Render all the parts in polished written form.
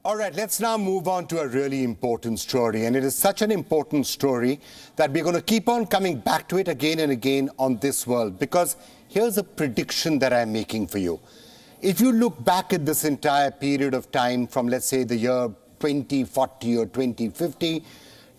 All right, let's now move on to a really important story. And it is such an important story that we're going to keep on coming back to it again and again on This World. Because here's a prediction that I'm making for you. If you look back at this entire period of time from, let's say, the year 2040 or 2050,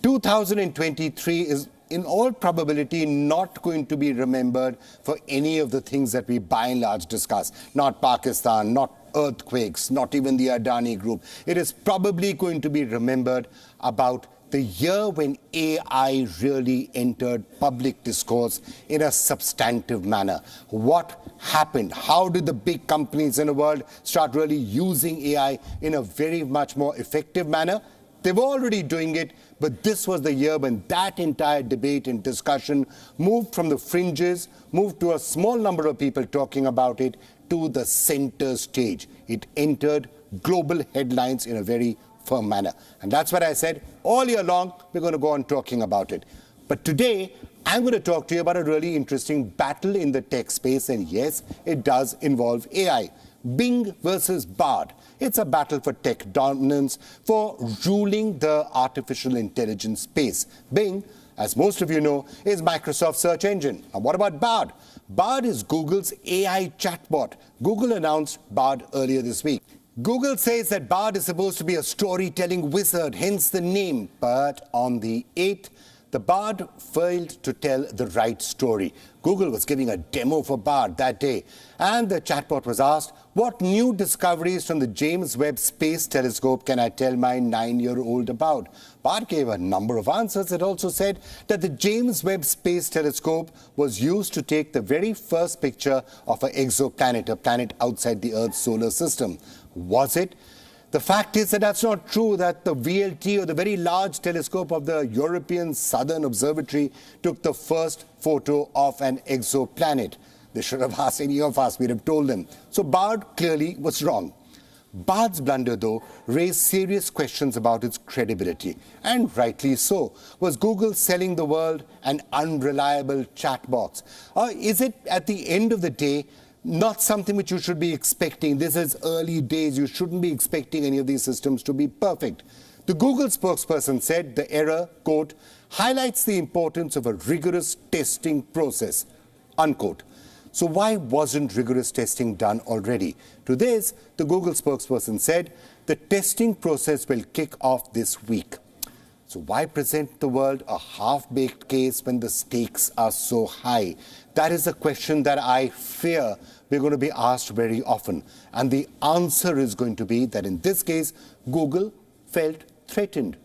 2023 is in all probability not going to be remembered for any of the things that we by and large discuss. Not Pakistan, not earthquakes, not even the Adani Group. It is probably going to be remembered about the year when AI really entered public discourse in a substantive manner. What happened? How did the big companies in the world start really using AI in a very much more effective manner? They were already doing it, but this was the year when that entire debate and discussion moved from the fringes, moved to a small number of people talking about it, to the center stage. It entered global headlines in a very firm manner. And that's what I said all year long, we're going to go on talking about it. But today, I'm going to talk to you about a really interesting battle in the tech space. And yes, it does involve AI. Bing versus Bard. It's a battle for tech dominance, for ruling the artificial intelligence space. Bing, as most of you know, is Microsoft's search engine. And what about Bard? Bard is Google's AI chatbot. Google announced Bard earlier this week. Google says that Bard is supposed to be a storytelling wizard, hence the name. But on the 8th, the Bard failed to tell the right story. Google was giving a demo for Bard that day, and the chatbot was asked, what new discoveries from the James Webb Space Telescope can I tell my 9-year-old about? Bard gave a number of answers. It also said that the James Webb Space Telescope was used to take the very first picture of an exoplanet, a planet outside the Earth's solar system. Was it? The fact is that that's not true, that the VLT, or the Very Large Telescope of the European Southern Observatory, took the first photo of an exoplanet. They should have asked any of us, we'd have told them. So Bard clearly was wrong. Bard's blunder, though, raised serious questions about its credibility, and rightly so. Was Google selling the world an unreliable chat box? Or is it, at the end of the day, not something which you should be expecting? This is early days. You shouldn't be expecting any of these systems to be perfect. The Google spokesperson said the error, quote, highlights the importance of a rigorous testing process, unquote. So why wasn't rigorous testing done already? To this, the Google spokesperson said the testing process will kick off this week. So why present the world a half-baked case when the stakes are so high? That is a question that I fear we're going to be asked very often. And the answer is going to be that in this case, Google felt threatened.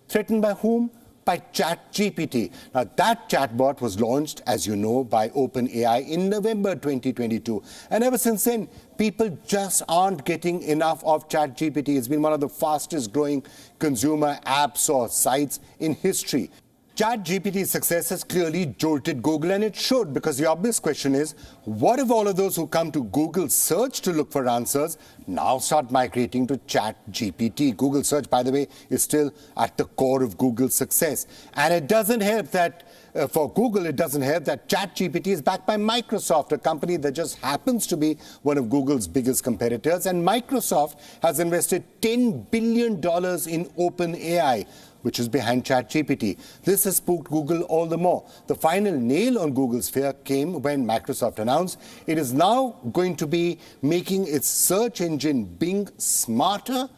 Threatened by whom? By ChatGPT. Now, that chatbot was launched, as you know, by OpenAI in November 2022. And ever since then, people just aren't getting enough of ChatGPT. It's been one of the fastest growing consumer apps or sites in history. ChatGPT's success has clearly jolted Google, and it should, because the obvious question is, what if all of those who come to Google search to look for answers now start migrating to ChatGPT? Google search, by the way, is still at the core of Google's success. And it doesn't help that, for Google, it doesn't help that ChatGPT is backed by Microsoft, a company that just happens to be one of Google's biggest competitors. And Microsoft has invested $10 billion in OpenAI, which is behind ChatGPT. This has spooked Google all the more. The final nail on Google's fear came when Microsoft announced it is now going to be making its search engine Bing smarter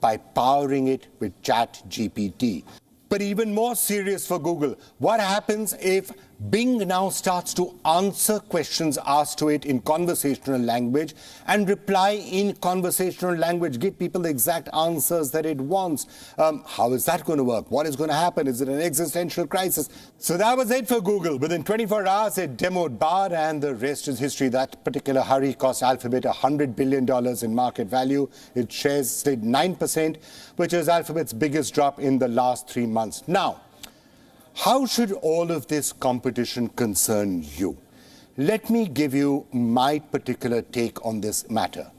by powering it with ChatGPT. But even more serious for Google, what happens if Bing now starts to answer questions asked to it in conversational language and reply in conversational language, give people the exact answers that it wants? How is that going to work? What is going to happen? Is it an existential crisis? So that was it for Google. Within 24 hours, it demoed Bard, and the rest is history. That particular hurry cost Alphabet $100 billion in market value. Its shares slid 9%, which is Alphabet's biggest drop in the last 3 months. Now, how should all of this competition concern you? Let me give you my particular take on this matter.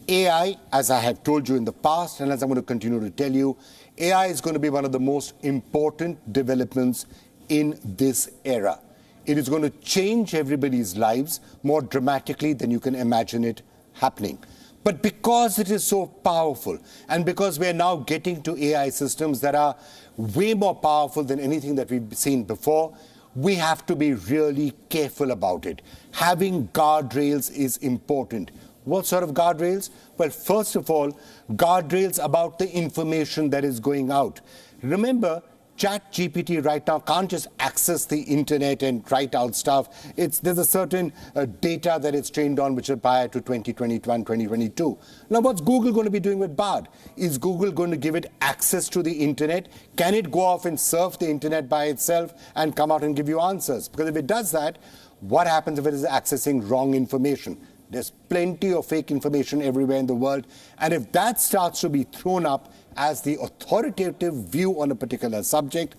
AI, as I have told you in the past, and as I'm going to continue to tell you, AI is going to be one of the most important developments in this era. It is going to change everybody's lives more dramatically than you can imagine it happening. But because it is so powerful, and because we're now getting to AI systems that are way more powerful than anything that we've seen before, we have to be really careful about it. Having guardrails is important. What sort of guardrails? Well, first of all, guardrails about the information that is going out. Remember, ChatGPT right now can't just access the internet and write out stuff. There's a certain data that it's trained on, which is prior to 2021, 2022. Now, what's Google going to be doing with Bard? Is Google going to give it access to the internet? Can it go off and surf the internet by itself and come out and give you answers? Because if it does that, what happens if it is accessing wrong information? There's plenty of fake information everywhere in the world. And if that starts to be thrown up as the authoritative view on a particular subject,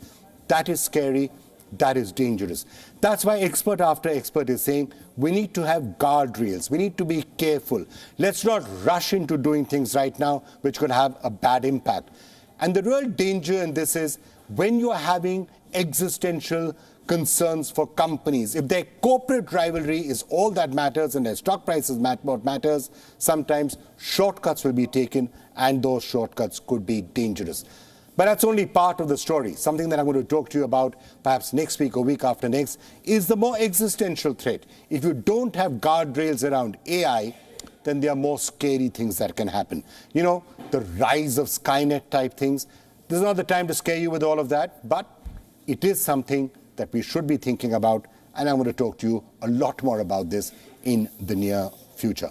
that is scary, that is dangerous. That's why expert after expert is saying we need to have guardrails. We need to be careful. Let's not rush into doing things right now which could have a bad impact. And the real danger in this is when you are having existential concerns for companies. If their corporate rivalry is all that matters and their stock prices what matters, sometimes shortcuts will be taken, and those shortcuts could be dangerous. But that's only part of the story. Something that I'm going to talk to you about perhaps next week or week after next is the more existential threat. If you don't have guardrails around AI, then there are more scary things that can happen. You know, the rise of Skynet type things. This is not the time to scare you with all of that, but it is something that we should be thinking about, and I'm going to talk to you a lot more about this in the near future.